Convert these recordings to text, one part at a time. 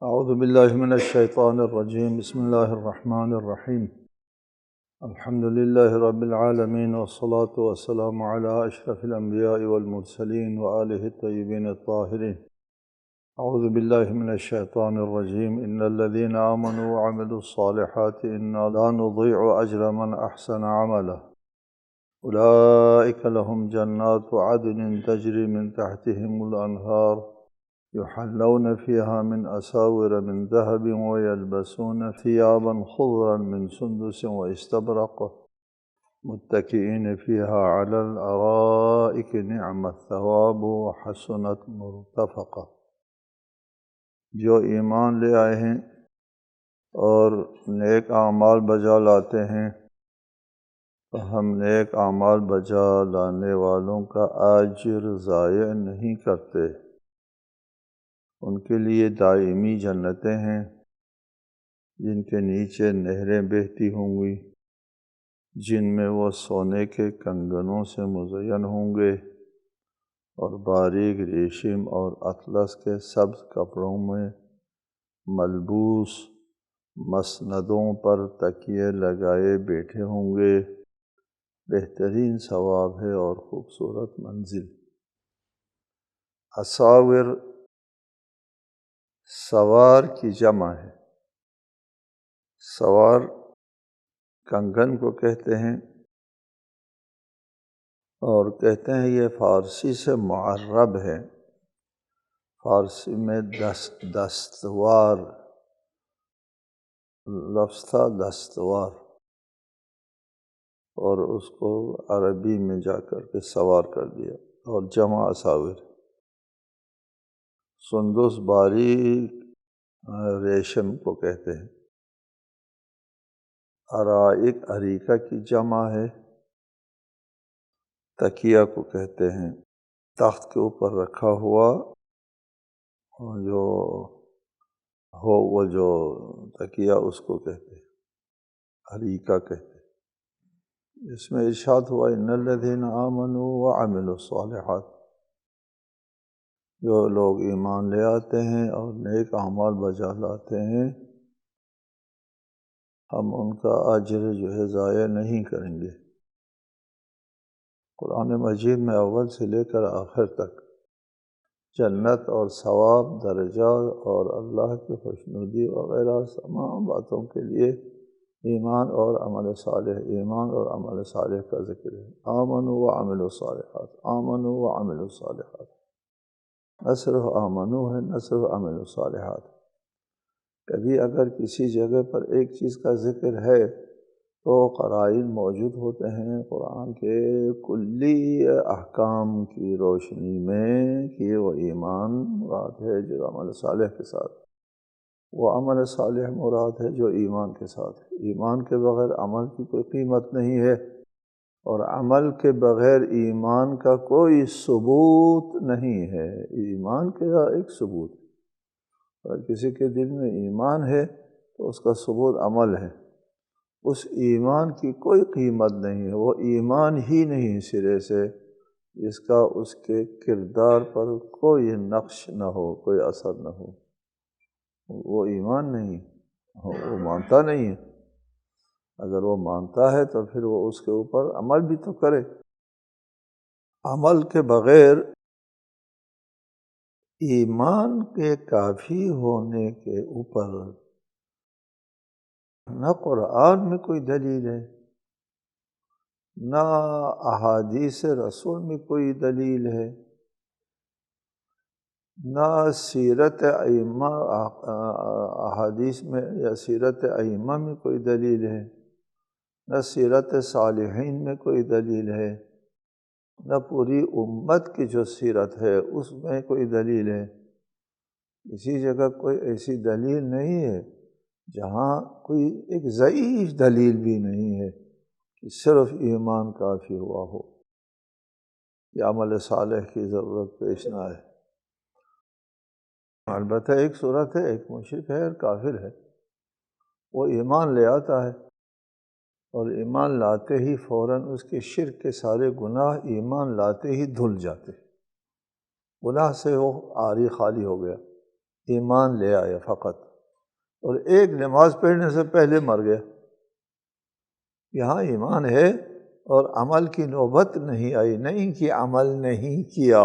اعوذ باللہ من الشیطان الرجیم بسم اللہ الرحمن الرحیم الحمد للہ رب العالمین والصلاة والسلام علی اشرف الانبیاء والمرسلین وآلہ الطیبین الطاہرین۔ اعوذ باللہ من الشیطان الرجیم ان الذین آمنوا وعملوا الصالحات انا لا نضيع اجر من احسن عملا اولئک لهم جنات عدن تجری من تحتهم الانہار يحلون فيها من أساور من ذهب ويلبسون ثيابا خضرا من سندس واستبرق متكئين فيها على الأرائك نعم الثواب وحسنت مرتفقا۔ جو ایمان لے آئے ہیں اور نیک اعمال بجا لاتے ہیں تو ہم نیک اعمال بجا لانے والوں کا اجر ضائع نہیں کرتے۔ ان کے لیے دائمی جنتیں ہیں جن کے نیچے نہریں بہتی ہوں گی، جن میں وہ سونے کے کنگنوں سے مزین ہوں گے اور باریک ریشم اور اطلس کے سبز کپڑوں میں ملبوس، مسندوں پر تکیے لگائے بیٹھے ہوں گے۔ بہترین ثواب ہے اور خوبصورت منزل۔ اساور سوار کی جمع ہے۔ سوار کنگن کو کہتے ہیں اور کہتے ہیں یہ فارسی سے معرب ہے۔ فارسی میں دستوار لفظ تھا، دستوار، اور اس کو عربی میں جا کر کے سوار کر دیا اور جمع اساور۔ سندس باریک ریشم کو کہتے ہیں۔ ارائک اریکہ کی جمع ہے۔ تکیہ کو کہتے ہیں، تخت کے اوپر رکھا ہوا جو ہو وہ جو تکیہ اس کو کہتے ہیں، اریکہ کہتے ہیں۔ اس میں ارشاد ہوا ان الذین آمنوا وعملوا الصالحات، جو لوگ ایمان لے آتے ہیں اور نیک اعمال بجا لاتے ہیں ہم ان کا اجر جو ہے ضائع نہیں کریں گے۔ قرآن مجید میں اول سے لے کر آخر تک جنت اور ثواب، درجات اور اللہ کی خوشنودی وغیرہ تمام باتوں کے لیے ایمان اور عمل صالح، ایمان اور عمل صالح کا ذکر ہے۔ آمنوا وعملوا الصالحات، آمنوا وعملوا الصالحات، نہ صرف آمنو ہے، نہ صرف عملوا الصالحات۔ کبھی اگر کسی جگہ پر ایک چیز کا ذکر ہے تو قرائن موجود ہوتے ہیں قرآن کے کلی احکام کی روشنی میں کہ وہ ایمان مراد ہے جو عمل صالح کے ساتھ، وہ عمل صالح مراد ہے جو ایمان کے ساتھ ہے۔ ایمان کے بغیر عمل کی کوئی قیمت نہیں ہے، اور عمل کے بغیر ایمان کا کوئی ثبوت نہیں ہے۔ ایمان کا ایک ثبوت، اگر کسی کے دل میں ایمان ہے تو اس کا ثبوت عمل ہے۔ اس ایمان کی کوئی قیمت نہیں ہے، وہ ایمان ہی نہیں سرے سے جس کا اس کے کردار پر کوئی نقش نہ ہو، کوئی اثر نہ ہو۔ وہ ایمان نہیں، وہ مانتا نہیں ہے۔ اگر وہ مانتا ہے تو پھر وہ اس کے اوپر عمل بھی تو کرے۔ عمل کے بغیر ایمان کے کافی ہونے کے اوپر نہ قرآن میں کوئی دلیل ہے، نہ احادیث رسول میں کوئی دلیل ہے، نہ سیرت ائمہ احادیث میں یا سیرت ائمہ میں کوئی دلیل ہے، نہ سیرت صالحین میں کوئی دلیل ہے، نہ پوری امت کی جو سیرت ہے اس میں کوئی دلیل ہے۔ کسی جگہ کوئی ایسی دلیل نہیں ہے، جہاں کوئی ایک ضعیف دلیل بھی نہیں ہے کہ صرف ایمان کافی ہوا ہو یا عمل صالح کی ضرورت پیش نہ آئے۔ البتہ ایک صورت ہے، ایک مشرک ہے اور کافر ہے، وہ ایمان لے آتا ہے اور ایمان لاتے ہی فوراً اس کے شرک کے سارے گناہ ایمان لاتے ہی دھل جاتے، گناہ سے وہ عاری خالی ہو گیا۔ ایمان لے آیا فقط، اور ایک نماز پڑھنے سے پہلے مر گیا۔ یہاں ایمان ہے اور عمل کی نوبت نہیں آئی، نہیں کہ عمل نہیں کیا۔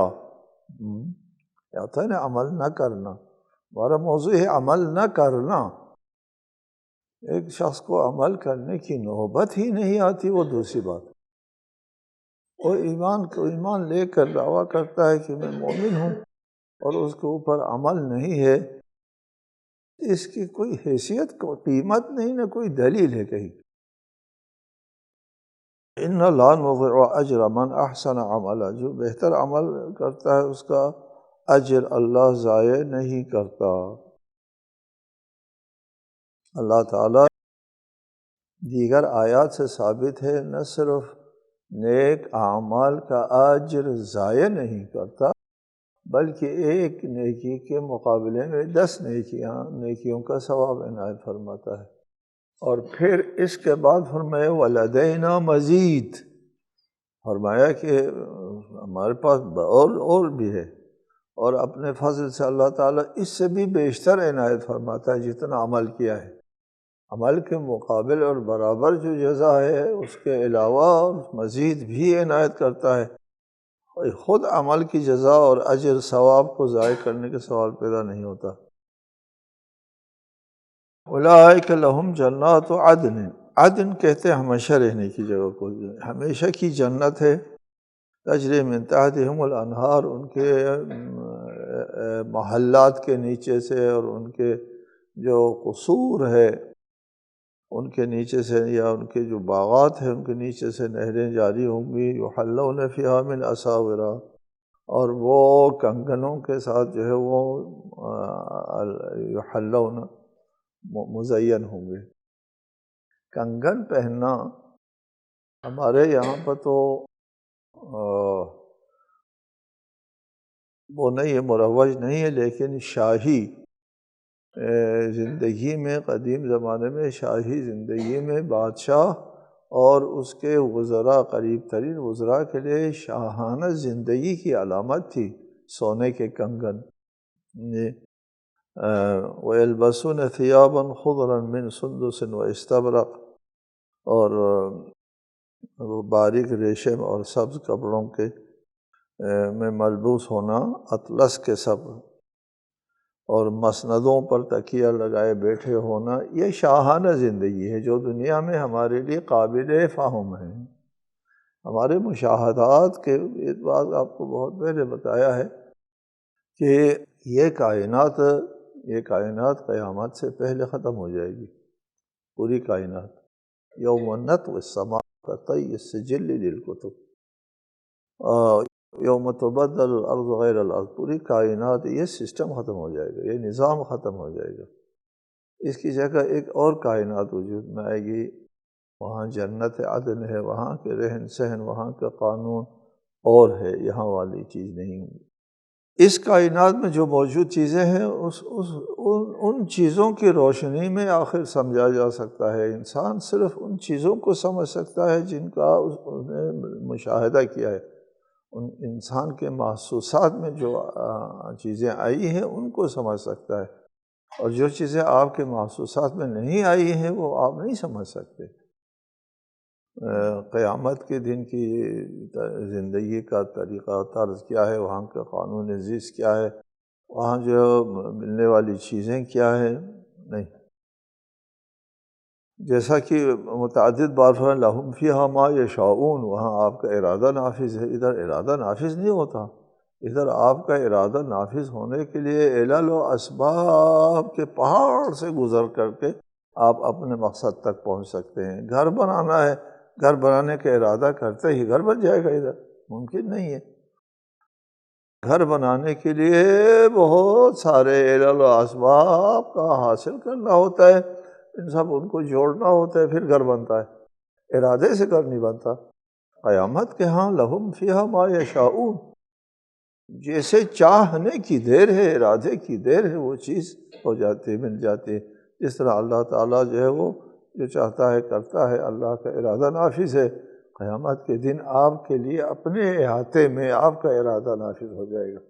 ہوتا ہے نا عمل نہ کرنا، ہمارا موضوع ہے عمل نہ کرنا۔ ایک شخص کو عمل کرنے کی نوبت ہی نہیں آتی، وہ دوسری بات۔ اور ایمان لے کر دعویٰ کرتا ہے کہ میں مومن ہوں، اور اس کے اوپر عمل نہیں ہے، اس کی کوئی حیثیت کو قیمت نہیں، نہ کوئی دلیل ہے کہیں۔ ان لا نضيع اجر من احسن عملا، جو بہتر عمل کرتا ہے اس کا اجر اللہ ضائع نہیں کرتا۔ اللہ تعالیٰ دیگر آیات سے ثابت ہے نہ صرف نیک اعمال کا اجر ضائع نہیں کرتا، بلکہ ایک نیکی کے مقابلے میں 10 نیکیوں کا ثواب عنایت فرماتا ہے۔ اور پھر اس کے بعد فرمایا وَلَدَيْنَا مزید، فرمایا کہ ہمارے پاس اور بھی ہے، اور اپنے فضل سے اللہ تعالیٰ اس سے بھی بیشتر عنایت فرماتا ہے جتنا عمل کیا ہے۔ عمل کے مقابل اور برابر جو جزا ہے اس کے علاوہ مزید بھی عنایت کرتا ہے۔ خود عمل کی جزا اور اجر ثواب کو ضائع کرنے کے سوال پیدا نہیں ہوتا۔ اولئک لہم جنات عدن، عدن کہتے ہیں ہمیشہ رہنے کی جگہ کو، ہمیشہ کی جنت ہے۔ تجری من تحتہم الانہار، ان کے محلات کے نیچے سے اور ان کے جو قصور ہے ان کے نیچے سے، یا ان کے جو باغات ہیں ان کے نیچے سے نہریں جاری ہوں گی۔ یحلون فیہا من اساور، اور وہ کنگنوں کے ساتھ جو ہے وہ یحلون مزین ہوں گے۔ کنگن پہننا ہمارے یہاں پر تو وہ نہیں ہے، مروج نہیں ہے، لیکن شاہی زندگی میں، قدیم زمانے میں شاہی زندگی میں بادشاہ اور اس کے وزراء، قریب ترین وزراء کے لیے شاہانہ زندگی کی علامت تھی سونے کے کنگن۔ وَيَلْبَسُونَ ثِيَابًا خُضْرًا مِّن سُندُسٍ وَإِسْتَبْرَقٍ، اور وہ باریک ریشم اور سبز کپڑوں کے میں ملبوس ہونا، اطلس کے سب، اور مسندوں پر تکیہ لگائے بیٹھے ہونا، یہ شاہانہ زندگی ہے جو دنیا میں ہمارے لیے قابل فہم ہے۔ ہمارے مشاہدات کے ایک بات آپ کو بہت پہلے بتایا ہے کہ یہ کائنات قیامت سے پہلے ختم ہو جائے گی، پوری کائنات۔ یوم نطوی السماء کطی السجل للکتب، یوم تبدل الارض غیر الارض، پوری کائنات یہ سسٹم ختم ہو جائے گا، یہ نظام ختم ہو جائے گا۔ اس کی جگہ ایک اور کائنات وجود میں آئے گی، وہاں جنت عدن ہے، وہاں کے رہن سہن، وہاں کا قانون اور ہے، یہاں والی چیز نہیں ہوگی۔ اس کائنات میں جو موجود چیزیں ہیں ان چیزوں کی روشنی میں آخر سمجھا جا سکتا ہے۔ انسان صرف ان چیزوں کو سمجھ سکتا ہے جن کا اس نے مشاہدہ کیا ہے۔ ان انسان کے محسوسات میں جو چیزیں آئی ہیں ان کو سمجھ سکتا ہے، اور جو چیزیں آپ کے محسوسات میں نہیں آئی ہیں وہ آپ نہیں سمجھ سکتے۔ قیامت کے دن کی زندگی کا طریقہ طرز کیا ہے، وہاں کا قانون زیست کیا ہے، وہاں جو ملنے والی چیزیں کیا ہے، نہیں۔ جیسا کہ متعدد بار فرمایا لہم فیہا ما یشاؤون، وہاں آپ کا ارادہ نافذ ہے، ادھر ارادہ نافذ نہیں ہوتا۔ ادھر آپ کا ارادہ نافذ ہونے کے لیے علل و اسباب کے پہاڑ سے گزر کر کے آپ اپنے مقصد تک پہنچ سکتے ہیں۔ گھر بنانا ہے، گھر بنانے کا ارادہ کرتے ہی گھر بن جائے گا، ادھر ممکن نہیں ہے۔ گھر بنانے کے لیے بہت سارے علل و اسباب کا حاصل کرنا ہوتا ہے، ان کو جوڑنا ہوتا ہے، پھر گھر بنتا ہے، ارادے سے گھر نہیں بنتا۔ قیامت کے ہاں لہم فیہا ما یشاؤون، جیسے چاہنے کی دیر ہے، ارادے کی دیر ہے، وہ چیز ہو جاتی ہے، مل جاتی ہے۔ جس طرح اللہ تعالیٰ جو ہے وہ جو چاہتا ہے کرتا ہے، اللہ کا ارادہ نافذ ہے۔ قیامت کے دن آپ کے لیے اپنے احاطے میں آپ کا ارادہ نافذ ہو جائے گا۔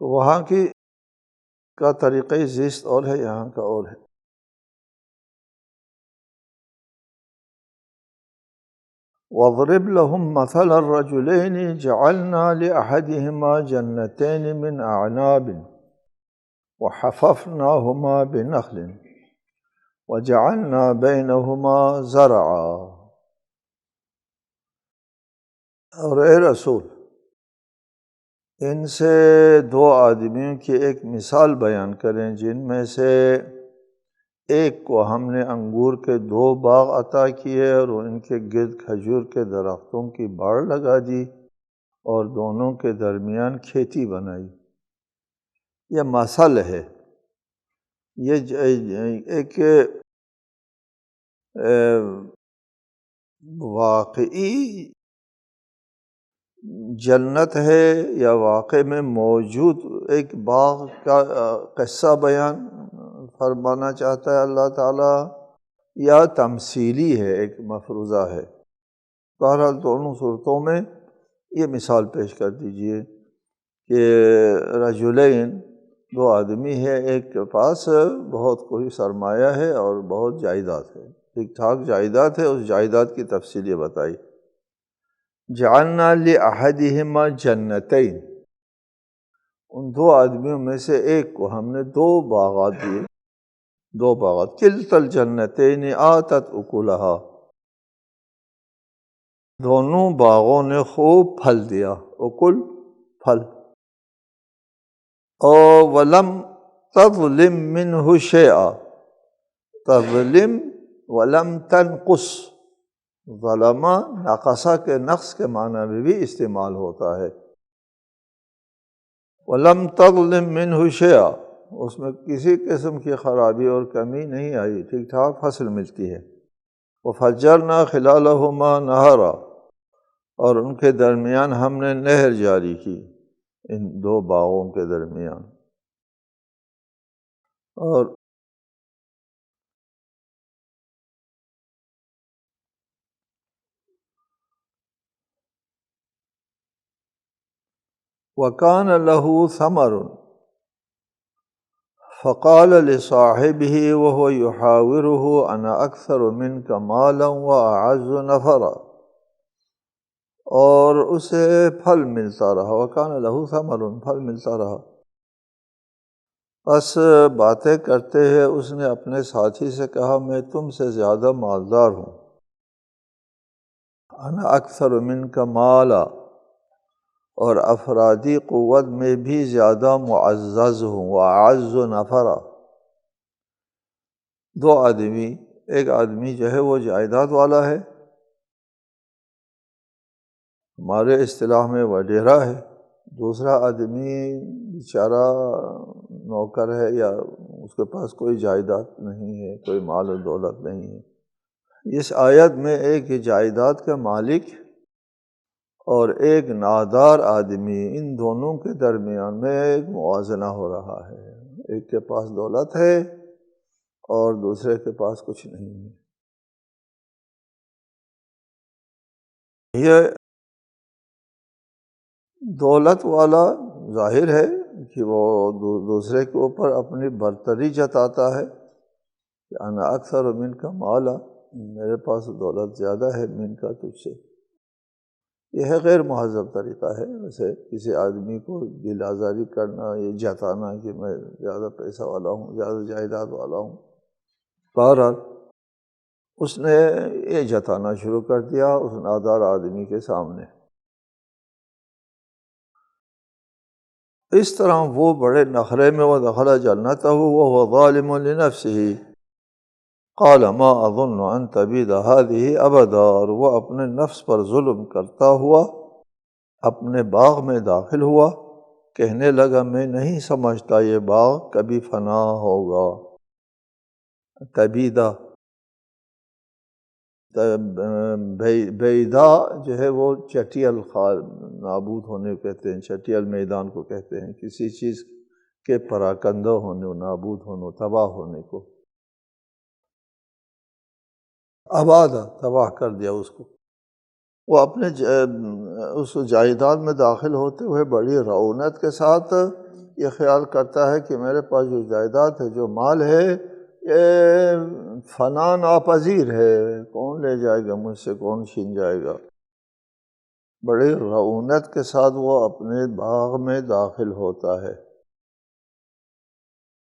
تو وہاں کی کا طریقۂ زیست اور ہے، یہاں کا اور ہے۔ وَاضْرِبْ لَهُمْ مَثَلَ الرَّجُلَيْنِ جَعَلْنَا لِأَحَدِهِمَا جَنَّتَيْنِ مِنْ أَعْنَابٍ وَحَفَفْنَاهُمَا بِنَخْلٍ وَجَعَلْنَا بَيْنَهُمَا زَرْعًا۔ اور اے رسول، ان سے دو آدمیوں کی ایک مثال بیان کریں جن میں سے ایک کو ہم نے انگور کے دو باغ عطا کیے اور ان کے گرد کھجور کے درختوں کی باڑ لگا دی اور دونوں کے درمیان کھیتی بنائی۔ یہ مثل ہے، یہ ایک واقعی جنت ہے یا واقع میں موجود ایک باغ کا قصہ بیان فرمانا چاہتا ہے اللہ تعالیٰ، یا تمثیلی ہے، ایک مفروضہ ہے؟ بہرحال دونوں صورتوں میں یہ مثال پیش کر دیجئے کہ رجلین، دو آدمی ہے، ایک کے پاس بہت کوئی سرمایہ ہے اور بہت جائیداد ہے، ٹھیک ٹھاک جائیداد ہے، اس جائیداد کی تفصیل یہ بتائی۔ جعلنا لأحدہما جنتین، ان دو آدمیوں میں سے ایک کو ہم نے دو باغات دیے، دو باغات، کلتا الجنتین آتت اکلہا، دونوں باغوں نے خوب پھل دیا، اکل پھل، اور ولم تظلم منہ شیئا، تظلم ولم تنقص، ظلمہ نقصہ کے نقص کے معنی میں بھی استعمال ہوتا ہے۔ ولم تظلم منہ شیئا، اس میں کسی قسم کی خرابی اور کمی نہیں آئی، ٹھیک ٹھاک فصل ملتی ہے۔ وفجرنا خلالہما نہرا، اور ان کے درمیان ہم نے نہر جاری کی، ان دو باغوں کے درمیان۔ اور وَكَانَ لَهُ ثَمَرٌ فَقَالَ لِصَاحِبِهِ وَهُوَ يُحَاوِرُهُ أَنَا أَكْثَرُ مِنْكَ مَالًا وَأَعَزُّ نَفَرًا، اور اسے پھل ملتا رہا، وَكَانَ لَهُ ثَمَرٌ، پھل ملتا رہا، بس باتیں کرتے ہیں اس نے اپنے ساتھی سے کہا میں تم سے زیادہ مالدار ہوں، انا اکثر منک مالا، اور افرادی قوت میں بھی زیادہ معزز ہوں، واعز نفرا، دو آدمی، ایک آدمی جو ہے وہ جائیداد والا ہے، ہمارے اصطلاح میں وڈیرا ہے، دوسرا آدمی بیچارہ نوکر ہے یا اس کے پاس کوئی جائیداد نہیں ہے، کوئی مال و دولت نہیں ہے۔ اس آیت میں ایک جائیداد کا مالک اور ایک نادار آدمی، ان دونوں کے درمیان میں ایک موازنہ ہو رہا ہے، ایک کے پاس دولت ہے اور دوسرے کے پاس کچھ نہیں ہے۔ یہ دولت والا ظاہر ہے کہ وہ دوسرے کے اوپر اپنی برتری جتاتا ہے کہ انا اکثر من کا مالا، میرے پاس دولت زیادہ ہے من کا تجھ سے۔ یہ ہے غیر مہذب طریقہ ہے، ویسے کسی آدمی کو دل آزاری کرنا، یہ جتانا کہ میں زیادہ پیسہ والا ہوں، زیادہ جائیداد والا ہوں۔ بہرحال اس نے یہ جتانا شروع کر دیا اس نادار آدمی کے سامنے۔ اس طرح وہ بڑے نخرے میں، ودخل جنتہ وهو ظالم لنفسہ قال ما اظن ان تبید هذه ابدا، اور وہ اپنے نفس پر ظلم کرتا ہوا اپنے باغ میں داخل ہوا، کہنے لگا میں نہیں سمجھتا یہ باغ کبھی فنا ہوگا۔ تبیدہ، بیدا جو ہے وہ چٹیل نابود ہونے کو کہتے ہیں، چٹیل میدان کو کہتے ہیں، کسی چیز کے پراکندہ ہونے، نابود ہونے، تباہ ہونے کو۔ آباد، تباہ کر دیا اس کو۔ وہ اپنے اس جائیداد میں داخل ہوتے ہوئے بڑی رعونت کے ساتھ یہ خیال کرتا ہے کہ میرے پاس جو جائیداد ہے، جو مال ہے، یہ فنا ناپذیر ہے، کون لے جائے گا مجھ سے، کون چھین جائے گا۔ بڑی رعونت کے ساتھ وہ اپنے باغ میں داخل ہوتا ہے۔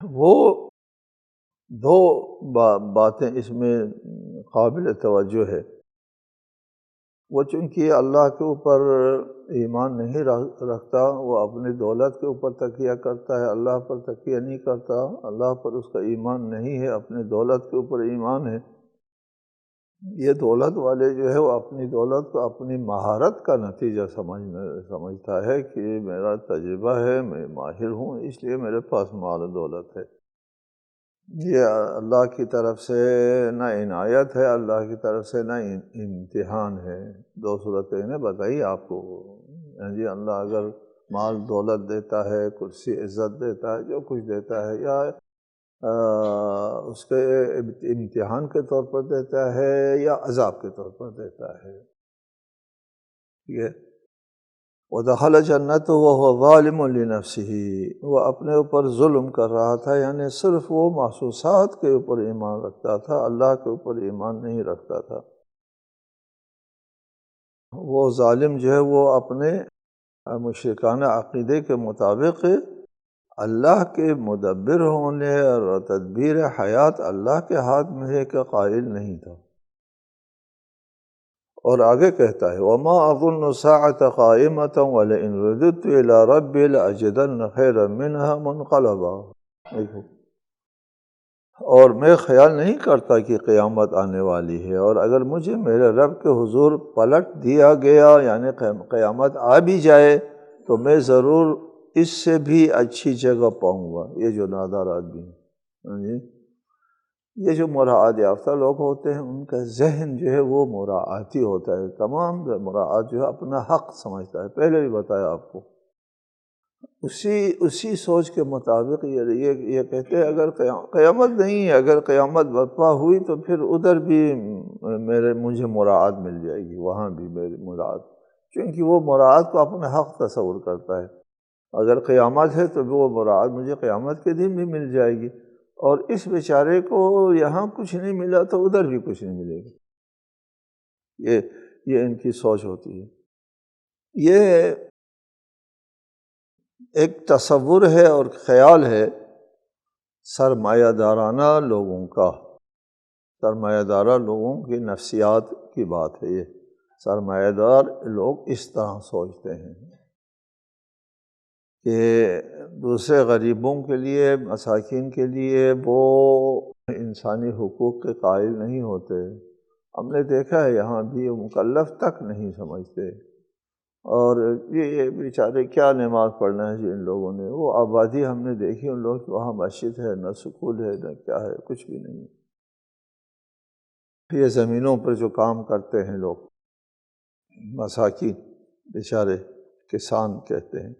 وہ دو باتیں اس میں قابل توجہ ہے۔ وہ چونکہ اللہ کے اوپر ایمان نہیں رکھتا، وہ اپنی دولت کے اوپر تکیہ کرتا ہے، اللہ پر تکیہ نہیں کرتا، اللہ پر اس کا ایمان نہیں ہے، اپنی دولت کے اوپر ایمان ہے۔ یہ دولت والے جو ہے وہ اپنی دولت کو اپنی مہارت کا نتیجہ سمجھتا ہے کہ میرا تجربہ ہے، میں ماہر ہوں، اس لیے میرے پاس مال و دولت ہے۔ یہ اللہ کی طرف سے نہ عنایت ہے، اللہ کی طرف سے نہ امتحان ہے۔ دو صورتیں نے بتائی آپ کو۔ جی اللہ اگر مال دولت دیتا ہے، کرسی عزت دیتا ہے، جو کچھ دیتا ہے، یا اس کے امتحان کے طور پر دیتا ہے یا عذاب کے طور پر دیتا ہے۔ یہ وَدَخَلَ جَنَّتَهُ وَهُوَ ظَالِمٌ لِنَفْسِهِ، وہ اپنے اوپر ظلم کر رہا تھا، یعنی صرف وہ محسوسات کے اوپر ایمان رکھتا تھا، اللہ کے اوپر ایمان نہیں رکھتا تھا۔ وہ ظالم جو ہے وہ اپنے مشرکانہ عقیدے کے مطابق اللہ کے مدبر ہونے اور تدبیر حیات اللہ کے ہاتھ میں ہے کا قائل نہیں تھا۔ اور آگے کہتا ہے وَمَا أَظُنُّ السَّاعَةَ قَائِمَةً وَلَئِن رُدِدتُّ إِلَىٰ رَبِّي لَأَجِدَنَّ خَيْرًا مِّنْهَا مُنْقَلَبًا۔ دیکھو، اور میں خیال نہیں کرتا کہ قیامت آنے والی ہے، اور اگر مجھے میرے رب کے حضور پلٹ دیا گیا، یعنی قیامت آ بھی جائے، تو میں ضرور اس سے بھی اچھی جگہ پاؤں گا۔ یہ جو نادار آدمی ہیں، یہ جو مراعات یافتہ لوگ ہوتے ہیں، ان کا ذہن جو ہے وہ مراعاتی ہوتا ہے، تمام مراعات جو ہے اپنا حق سمجھتا ہے۔ پہلے بھی بتایا آپ کو، اسی سوچ کے مطابق یہ کہتے ہیں اگر قیامت نہیں ہے، اگر قیامت برپا ہوئی تو پھر ادھر بھی مجھے مراعات مل جائے گی، وہاں بھی میری مراعات، کیونکہ وہ مراعات کو اپنا حق تصور کرتا ہے۔ اگر قیامت ہے تو وہ مراعات مجھے قیامت کے دن بھی مل جائے گی، اور اس بیچارے کو یہاں کچھ نہیں ملا تو ادھر بھی کچھ نہیں ملے گا۔ یہ ان کی سوچ ہوتی ہے۔ یہ ایک تصور ہے اور خیال ہے سرمایہ دارانہ لوگوں کا، سرمایہ دارہ لوگوں کی نفسیات کی بات ہے۔ یہ سرمایہ دار لوگ اس طرح سوچتے ہیں کہ دوسرے غریبوں کے لیے، مساکین کے لیے وہ انسانی حقوق کے قائل نہیں ہوتے۔ ہم نے دیکھا ہے یہاں بھی مکلف تک نہیں سمجھتے، اور یہ بیچارے کیا نماز پڑھنا ہے جی ان لوگوں نے، وہ آبادی ہم نے دیکھی ان لوگ، وہاں مسجد ہے نہ سکول ہے نہ کیا ہے، کچھ بھی نہیں۔ یہ زمینوں پر جو کام کرتے ہیں لوگ، مساکین بیچارے، کسان کہتے ہیں،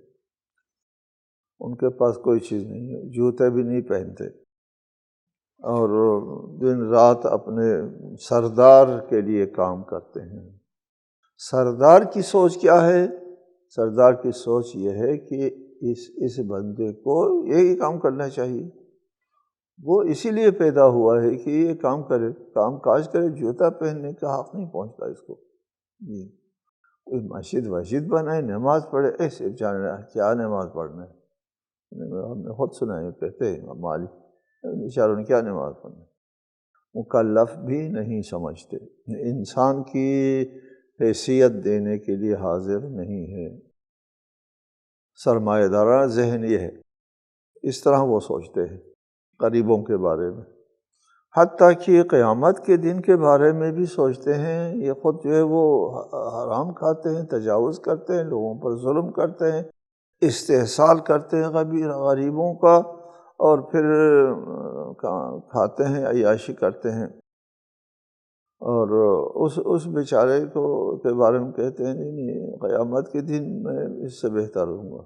ان کے پاس کوئی چیز نہیں ہے، جوتے بھی نہیں پہنتے، اور دن رات اپنے سردار کے لیے کام کرتے ہیں۔ سردار کی سوچ کیا ہے؟ سردار کی سوچ یہ ہے کہ اس بندے کو یہی کام کرنا چاہیے، وہ اسی لیے پیدا ہوا ہے کہ یہ کام کرے، کام کاج کرے، جوتا پہننے کا حق نہیں پہنچتا اس کو۔ جی کوئی مسجد بنائے، نماز پڑھے، ایسے کیا نماز پڑھنا ہے؟ ہم نے خود سنا ہے، کہتے ہیں مالک بیچاروں نے کیا نماز پڑھنا ہے؟ مکلف بھی نہیں سمجھتے، انسان کی حیثیت دینے کے لیے حاضر نہیں ہے۔ سرمایہ دارانہ ذہن یہ ہے، اس طرح وہ سوچتے ہیں غریبوں کے بارے میں، حتیٰ کہ قیامت کے دن کے بارے میں بھی سوچتے ہیں۔ یہ خود جو ہے وہ حرام کھاتے ہیں، تجاوز کرتے ہیں، لوگوں پر ظلم کرتے ہیں، استحصال کرتے ہیں غریبوں کا، اور پھر کھاتے ہیں، عیاشی کرتے ہیں، اور اس بیچارے کے بارے میں کہتے ہیں نہیں، قیامت کے دن میں اس سے بہتر ہوں گا۔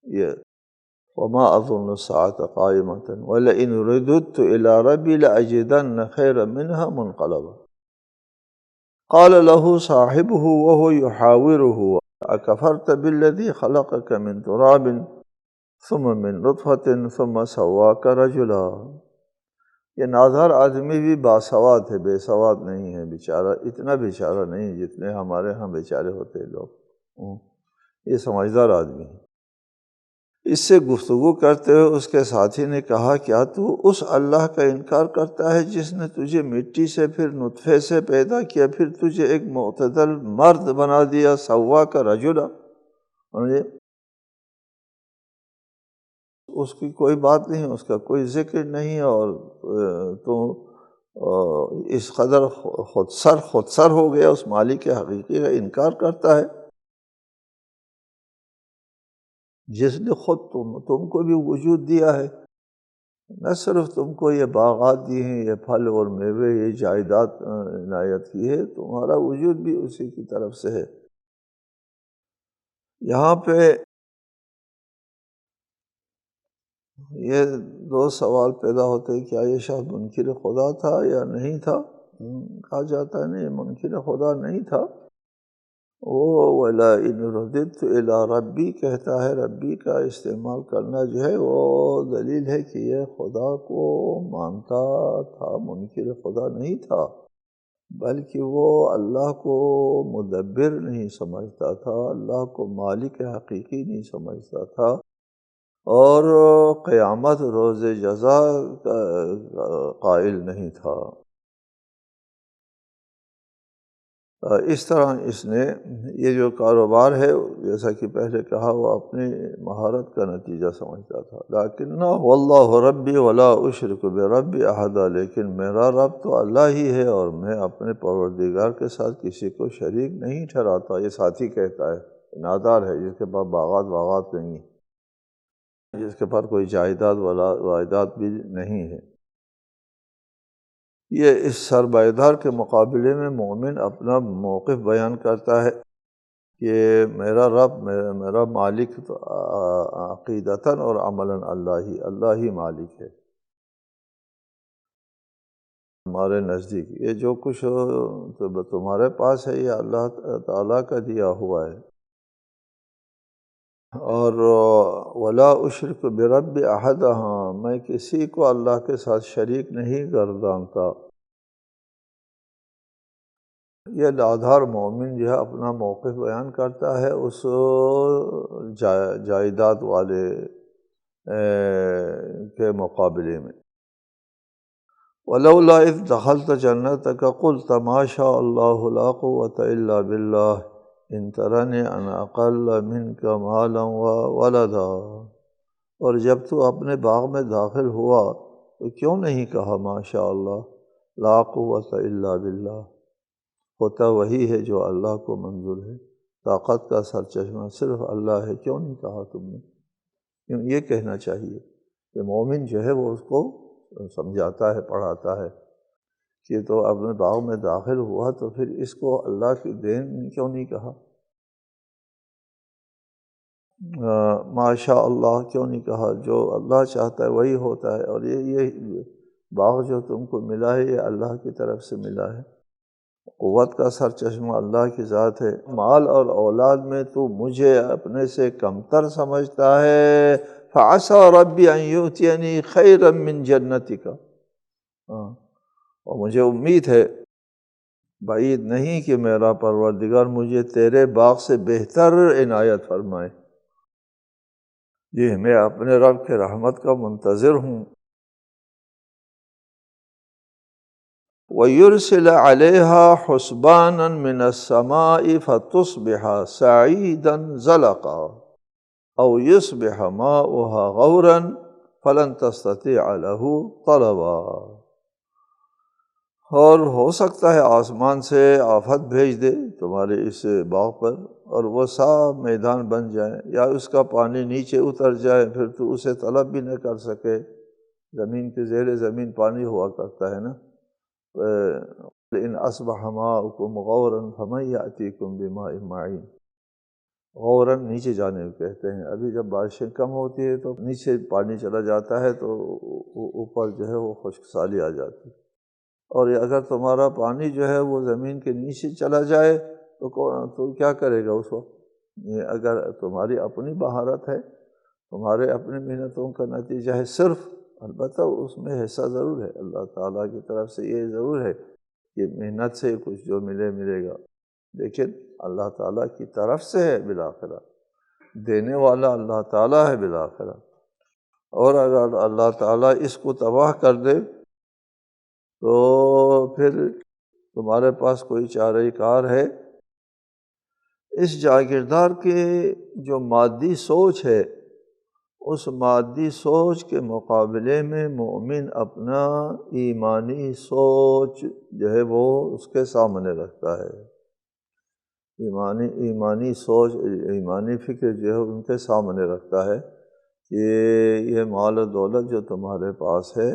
یہ وَمَا أَظُنُّ السَّاعَةَ قَائِمَةً وَلَئِن رُدِدتُّ إِلَىٰ رَبِّي لَأَجِدَنَّ خَيْرًا مِّنْهَا مُنْقَلَبًا۔ قَالَ لَهُ صَاحِبُهُ وَهُوَ يُحَاوِرُهُ اکفرت بالذی خلقک من تراب ثم من نطفۃ ثم سواک رجلا۔ یہ نادار آدمی بھی باسواد ہے، بے سواد نہیں ہے بیچارہ، اتنا بیچارہ نہیں جتنے ہمارے ہاں بیچارے ہوتے ہیں لوگ، یہ سمجھدار آدمی ہے۔ اس سے گفتگو کرتے ہوئے اس کے ساتھی نے کہا کیا تو اس اللہ کا انکار کرتا ہے جس نے تجھے مٹی سے پھر نطفے سے پیدا کیا، پھر تجھے ایک معتدل مرد بنا دیا، سوا کا رجلا، اس کی کوئی بات نہیں، اس کا کوئی ذکر نہیں، اور تو اس قدر خودسر ہو گیا، اس مالک حقیقی کا انکار کرتا ہے جس نے خود تم کو بھی وجود دیا ہے، نہ صرف تم کو یہ باغات دی ہیں، یہ پھل اور میوے، یہ جائیداد عنایت کی ہے، تمہارا وجود بھی اسی کی طرف سے ہے۔ یہاں پہ یہ دو سوال پیدا ہوتے ہیں، کیا یہ شخص منکر خدا تھا یا نہیں تھا؟ کہا جاتا ہے نہیں، منکر خدا نہیں تھا، وہ وَلَئِنْ رُدِدْتُ إِلَىٰ رَبِّي کہتا ہے، ربی کا استعمال کرنا جو ہے وہ دلیل ہے کہ یہ خدا کو مانتا تھا، منکر خدا نہیں تھا، بلکہ وہ اللہ کو مدبر نہیں سمجھتا تھا، اللہ کو مالک حقیقی نہیں سمجھتا تھا، اور قیامت روز جزا کا قائل نہیں تھا۔ اس طرح اس نے یہ جو کاروبار ہے، جیسا کہ پہلے کہا، وہ اپنی مہارت کا نتیجہ سمجھتا تھا، لیکن واللہ ربی ولا اشرک بربی احدا، لیکن میرا رب تو اللہ ہی ہے اور میں اپنے پروردگار کے ساتھ کسی کو شریک نہیں ٹھہراتا۔ یہ ساتھی کہتا ہے، نادار ہے جس کے پاس باغات نہیں ہے، جس کے پاس کوئی جائیداد واجداد بھی نہیں ہے۔ یہ اس سرمایہ کے مقابلے میں مومن اپنا موقف بیان کرتا ہے کہ میرا رب، میرا مالک تو عقیدتاً اور عملاً اللہ ہی مالک ہے ہمارے نزدیک۔ یہ جو کچھ تمہارے پاس ہے یہ اللہ تعالیٰ کا دیا ہوا ہے، اور ولا اشرک برب احد، ہاں میں کسی کو اللہ کے ساتھ شریک نہیں گردانتا۔ یہ لادھار مومن جو ہے اپنا موقف بیان کرتا ہے اس جائیداد والے کے مقابلے میں۔ وَلَوْلَا إِذْ دَخَلْتَ جَنَّتَكَ قُلْتَ مَا شَاءَ اللَّهُ لَا قُوَّةَ إِلَّا بِاللَّهِ إِن تَرَنِي أَنَا أَقَلَّ مِنْكَ مَالًا وَوَلَدًا، اور جب تو اپنے باغ میں داخل ہوا تو کیوں نہیں کہا ما شاء اللہ، لا قوة إلا باللہ، ہوتا وہی ہے جو اللہ کو منظور ہے، طاقت کا سرچشمہ صرف اللہ ہے، کیوں نہیں کہا تم نے؟ کیوں یہ کہنا چاہیے کہ مومن جو ہے وہ اس کو سمجھاتا ہے، پڑھاتا ہے کہ تو اپنے باغ میں داخل ہوا تو پھر اس کو اللہ کی دین کیوں نہیں کہا، ماشاء اللہ کیوں نہیں کہا، جو اللہ چاہتا ہے وہی ہوتا ہے، اور یہ باغ جو تم کو ملا ہے یہ اللہ کی طرف سے ملا ہے، قوت کا سرچشمہ اللہ کی ذات ہے، مال اور اولاد میں تو مجھے اپنے سے کمتر سمجھتا ہے، فَعَسَىٰ رَبِّي أَن يُؤْتِيَنِي خَيْرًا مِّن جَنَّتِكَ، اور مجھے امید ہے، بعید نہیں کہ میرا پروردگار مجھے تیرے باغ سے بہتر عنایت فرمائے۔ جی میں اپنے رب کے رحمت کا منتظر ہوں۔ وَيُرْسِلَ عَلَيْهَا حُسْبَانًا مِّنَ السَّمَاءِ فَتُصْبِحَ صَعِيدًا زَلَقًا أَوْ يُصْبِحَ مَاؤُهَا غَوْرًا فَلَن تَسْتَطِيعَ لَهُ طَلَبًا، اور ہو سکتا ہے آسمان سے آفت بھیج دے تمہارے اس باغ پر اور وہ صاف میدان بن جائے، یا اس کا پانی نیچے اتر جائے، پھر تو اسے طلب بھی نہ کر سکے، زمین کے زیر زمین پانی ہوا کرتا ہے نا، إِنْ أَصْبَحَ مَاؤُكُمْ غَوْرًا فَمَنْ يَأْتِيكُمْ بِمَاءٍ مَّعِينٍ، غوراً نیچے جانے کو کہتے ہیں، ابھی جب بارشیں کم ہوتی ہے تو نیچے پانی چلا جاتا ہے تو اوپر جو ہے وہ خشک سالی آ جاتی ہے، اور اگر تمہارا پانی جو ہے وہ زمین کے نیچے چلا جائے تو کیا کرے گا اس وقت؟ یہ اگر تمہاری اپنی مہارت ہے، تمہارے اپنی محنتوں کا نتیجہ ہے صرف، البتہ اس میں حصہ ضرور ہے، اللہ تعالیٰ کی طرف سے یہ ضرور ہے کہ محنت سے کچھ جو ملے گا، لیکن اللہ تعالیٰ کی طرف سے ہے بالآخرہ، دینے والا اللہ تعالیٰ ہے بالآخرہ۔ اور اگر اللہ تعالیٰ اس کو تباہ کر دے تو پھر تمہارے پاس کوئی چارہ کار ہے؟ اس جاگیردار کے جو مادی سوچ ہے، اس مادی سوچ کے مقابلے میں مومن اپنا ایمانی سوچ جو ہے وہ اس کے سامنے رکھتا ہے، ایمانی سوچ، ایمانی فکر جو ہے ان کے سامنے رکھتا ہے کہ یہ مال و دولت جو تمہارے پاس ہے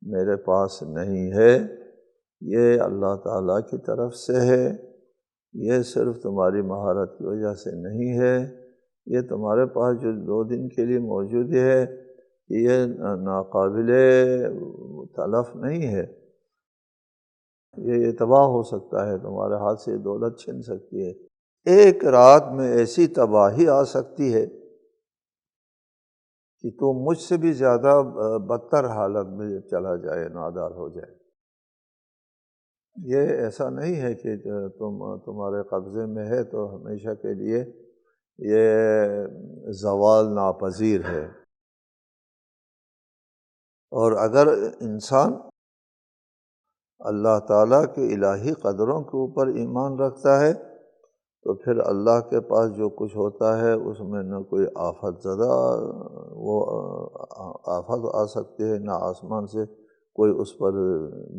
میرے پاس نہیں ہے، یہ اللہ تعالیٰ کی طرف سے ہے، یہ صرف تمہاری مہارت کی وجہ سے نہیں ہے، یہ تمہارے پاس جو 2 دن کے لیے موجود ہے یہ ناقابل تلف نہیں ہے، یہ تباہ ہو سکتا ہے، تمہارے ہاتھ سے دولت چھن سکتی ہے، ایک رات میں ایسی تباہی آ سکتی ہے کہ تو مجھ سے بھی زیادہ بدتر حالت میں چلا جائے، نادار ہو جائے۔ یہ ایسا نہیں ہے کہ تمہارے قبضے میں ہے تو ہمیشہ کے لیے یہ زوال ناپذیر ہے۔ اور اگر انسان اللہ تعالیٰ کے الہی قدروں کے اوپر ایمان رکھتا ہے تو پھر اللہ کے پاس جو کچھ ہوتا ہے اس میں نہ کوئی آفت زدہ وہ آفت آ سکتی ہے، نہ آسمان سے کوئی اس پر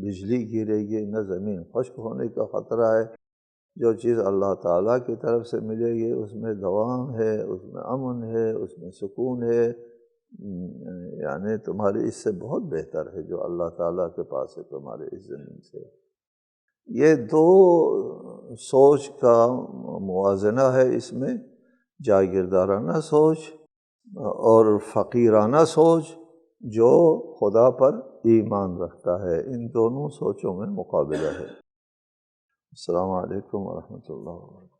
بجلی گرے گی، نہ زمین خشک ہونے کا خطرہ ہے۔ جو چیز اللہ تعالیٰ کی طرف سے ملے گی اس میں دوام ہے، اس میں امن ہے، اس میں سکون ہے، یعنی تمہاری اس سے بہت بہتر ہے جو اللہ تعالیٰ کے پاس ہے تمہارے اس زمین سے۔ یہ 2 سوچ کا موازنہ ہے اس میں، جاگیردارانہ سوچ اور فقیرانہ سوچ جو خدا پر ایمان رکھتا ہے، ان دونوں سوچوں میں مقابلہ ہے۔ السلام علیکم ورحمۃ اللہ وبرکاتہ۔